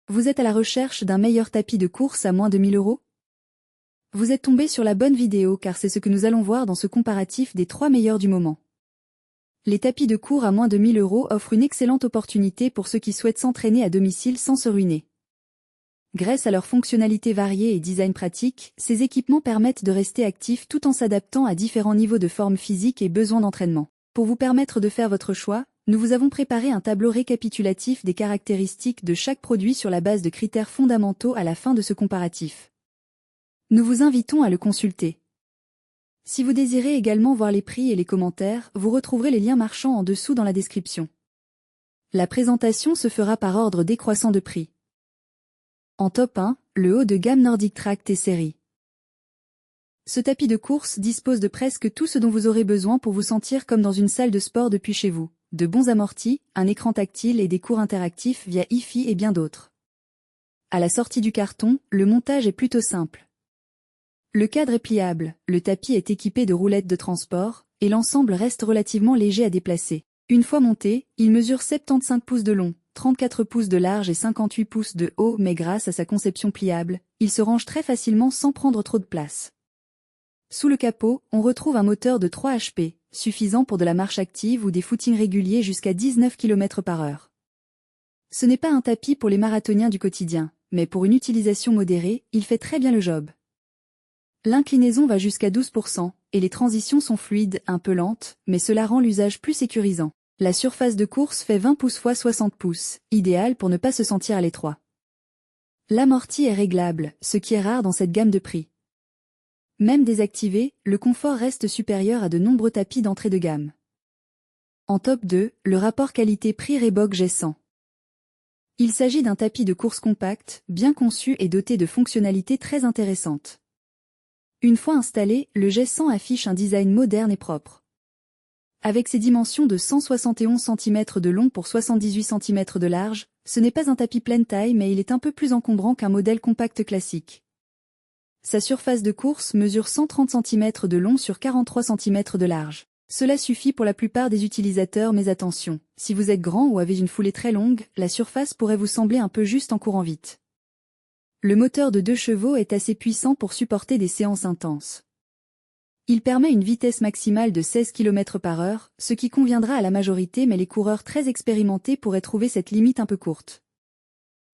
Vous êtes à la recherche d'un meilleur tapis de course à moins de 1000 euros? Vous êtes tombé sur la bonne vidéo car c'est ce que nous allons voir dans ce comparatif des 3 meilleurs du moment. Les tapis de cours à moins de 1000 euros offrent une excellente opportunité pour ceux qui souhaitent s'entraîner à domicile sans se ruiner. Grâce à leurs fonctionnalités variées et design pratique, ces équipements permettent de rester actifs tout en s'adaptant à différents niveaux de forme physique et besoins d'entraînement. Pour vous permettre de faire votre choix, nous vous avons préparé un tableau récapitulatif des caractéristiques de chaque produit sur la base de critères fondamentaux à la fin de ce comparatif. Nous vous invitons à le consulter. Si vous désirez également voir les prix et les commentaires, vous retrouverez les liens marchands en dessous dans la description. La présentation se fera par ordre décroissant de prix. En top 1, le haut de gamme Nordic Track T-Series. Ce tapis de course dispose de presque tout ce dont vous aurez besoin pour vous sentir comme dans une salle de sport depuis chez vous. De bons amortis, un écran tactile et des cours interactifs via Wi-Fi et bien d'autres. À la sortie du carton, le montage est plutôt simple. Le cadre est pliable, le tapis est équipé de roulettes de transport, et l'ensemble reste relativement léger à déplacer. Une fois monté, il mesure 75 pouces de long, 34 pouces de large et 58 pouces de haut, mais grâce à sa conception pliable, il se range très facilement sans prendre trop de place. Sous le capot, on retrouve un moteur de 3 HP, suffisant pour de la marche active ou des footings réguliers jusqu'à 19 km/h. Ce n'est pas un tapis pour les marathoniens du quotidien, mais pour une utilisation modérée, il fait très bien le job. L'inclinaison va jusqu'à 12%, et les transitions sont fluides, un peu lentes, mais cela rend l'usage plus sécurisant. La surface de course fait 20 pouces x 60 pouces, idéal pour ne pas se sentir à l'étroit. L'amorti est réglable, ce qui est rare dans cette gamme de prix. Même désactivé, le confort reste supérieur à de nombreux tapis d'entrée de gamme. En top 2, le rapport qualité-prix Reebok G100. Il s'agit d'un tapis de course compact, bien conçu et doté de fonctionnalités très intéressantes. Une fois installé, le G100 affiche un design moderne et propre. Avec ses dimensions de 171 cm de long pour 78 cm de large, ce n'est pas un tapis pleine taille mais il est un peu plus encombrant qu'un modèle compact classique. Sa surface de course mesure 130 cm de long sur 43 cm de large. Cela suffit pour la plupart des utilisateurs mais attention, si vous êtes grand ou avez une foulée très longue, la surface pourrait vous sembler un peu juste en courant vite. Le moteur de 2 chevaux est assez puissant pour supporter des séances intenses. Il permet une vitesse maximale de 16 km/h, ce qui conviendra à la majorité mais les coureurs très expérimentés pourraient trouver cette limite un peu courte.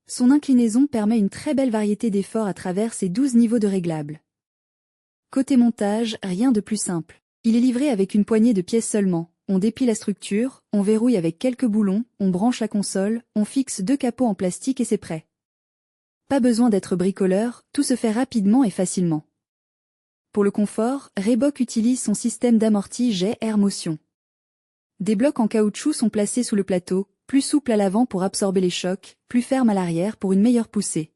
Son inclinaison permet une très belle variété d'efforts à travers ses 12 niveaux de réglables. Côté montage, rien de plus simple. Il est livré avec une poignée de pièces seulement. On déplie la structure, on verrouille avec quelques boulons, on branche la console, on fixe 2 capots en plastique et c'est prêt. Pas besoin d'être bricoleur, tout se fait rapidement et facilement. Pour le confort, Reebok utilise son système d'amorti Jet Air Motion. Des blocs en caoutchouc sont placés sous le plateau, plus souple à l'avant pour absorber les chocs, plus ferme à l'arrière pour une meilleure poussée.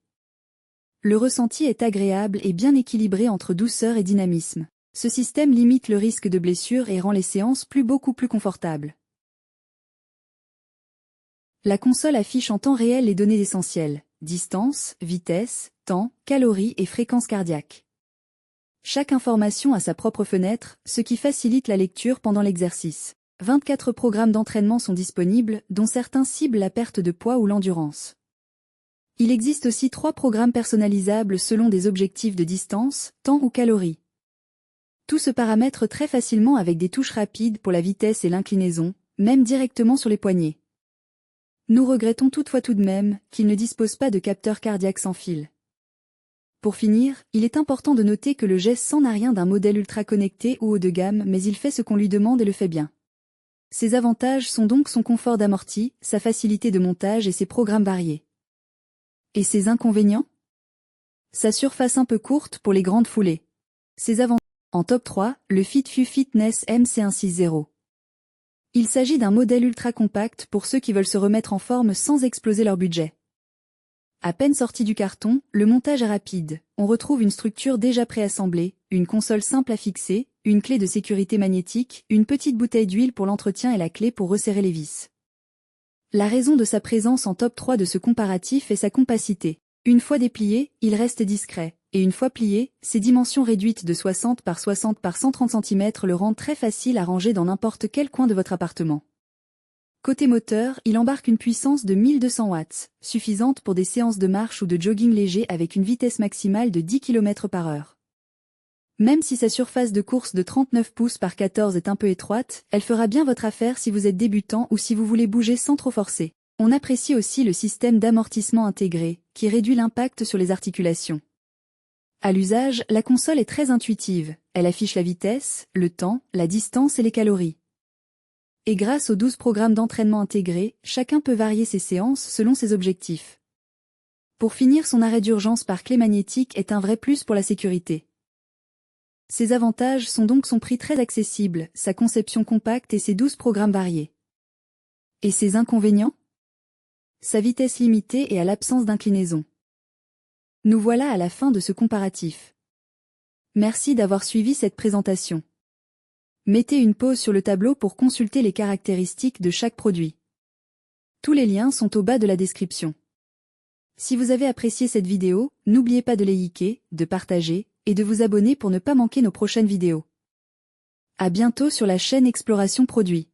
Le ressenti est agréable et bien équilibré entre douceur et dynamisme. Ce système limite le risque de blessure et rend les séances beaucoup plus confortables. La console affiche en temps réel les données essentielles, distance, vitesse, temps, calories et fréquence cardiaque. Chaque information a sa propre fenêtre, ce qui facilite la lecture pendant l'exercice. 24 programmes d'entraînement sont disponibles, dont certains ciblent la perte de poids ou l'endurance. Il existe aussi 3 programmes personnalisables selon des objectifs de distance, temps ou calories. Tout se paramètre très facilement avec des touches rapides pour la vitesse et l'inclinaison, même directement sur les poignets. Nous regrettons toutefois tout de même qu'il ne dispose pas de capteur cardiaque sans fil. Pour finir, il est important de noter que le G100 n'a rien d'un modèle ultra connecté ou haut de gamme mais il fait ce qu'on lui demande et le fait bien. Ses avantages sont donc son confort d'amorti, sa facilité de montage et ses programmes variés. Et ses inconvénients? Sa surface un peu courte pour les grandes foulées. Ses avantages. En top 3, le FitFu Fitness MC160. Il s'agit d'un modèle ultra compact pour ceux qui veulent se remettre en forme sans exploser leur budget. À peine sorti du carton, le montage est rapide. On retrouve une structure déjà préassemblée, une console simple à fixer, une clé de sécurité magnétique, une petite bouteille d'huile pour l'entretien et la clé pour resserrer les vis. La raison de sa présence en top 3 de ce comparatif est sa compacité. Une fois déplié, il reste discret, et une fois plié, ses dimensions réduites de 60 par 60 par 130 cm le rendent très facile à ranger dans n'importe quel coin de votre appartement. Côté moteur, il embarque une puissance de 1200 watts, suffisante pour des séances de marche ou de jogging léger avec une vitesse maximale de 10 km/h. Même si sa surface de course de 39 pouces par 14 est un peu étroite, elle fera bien votre affaire si vous êtes débutant ou si vous voulez bouger sans trop forcer. On apprécie aussi le système d'amortissement intégré, qui réduit l'impact sur les articulations. À l'usage, la console est très intuitive, elle affiche la vitesse, le temps, la distance et les calories. Et grâce aux 12 programmes d'entraînement intégrés, chacun peut varier ses séances selon ses objectifs. Pour finir, son arrêt d'urgence par clé magnétique est un vrai plus pour la sécurité. Ses avantages sont donc son prix très accessible, sa conception compacte et ses 12 programmes variés. Et ses inconvénients? Sa vitesse limitée et à l'absence d'inclinaison. Nous voilà à la fin de ce comparatif. Merci d'avoir suivi cette présentation. Mettez une pause sur le tableau pour consulter les caractéristiques de chaque produit. Tous les liens sont au bas de la description. Si vous avez apprécié cette vidéo, n'oubliez pas de liker, de partager, et de vous abonner pour ne pas manquer nos prochaines vidéos. À bientôt sur la chaîne Exploration Produits.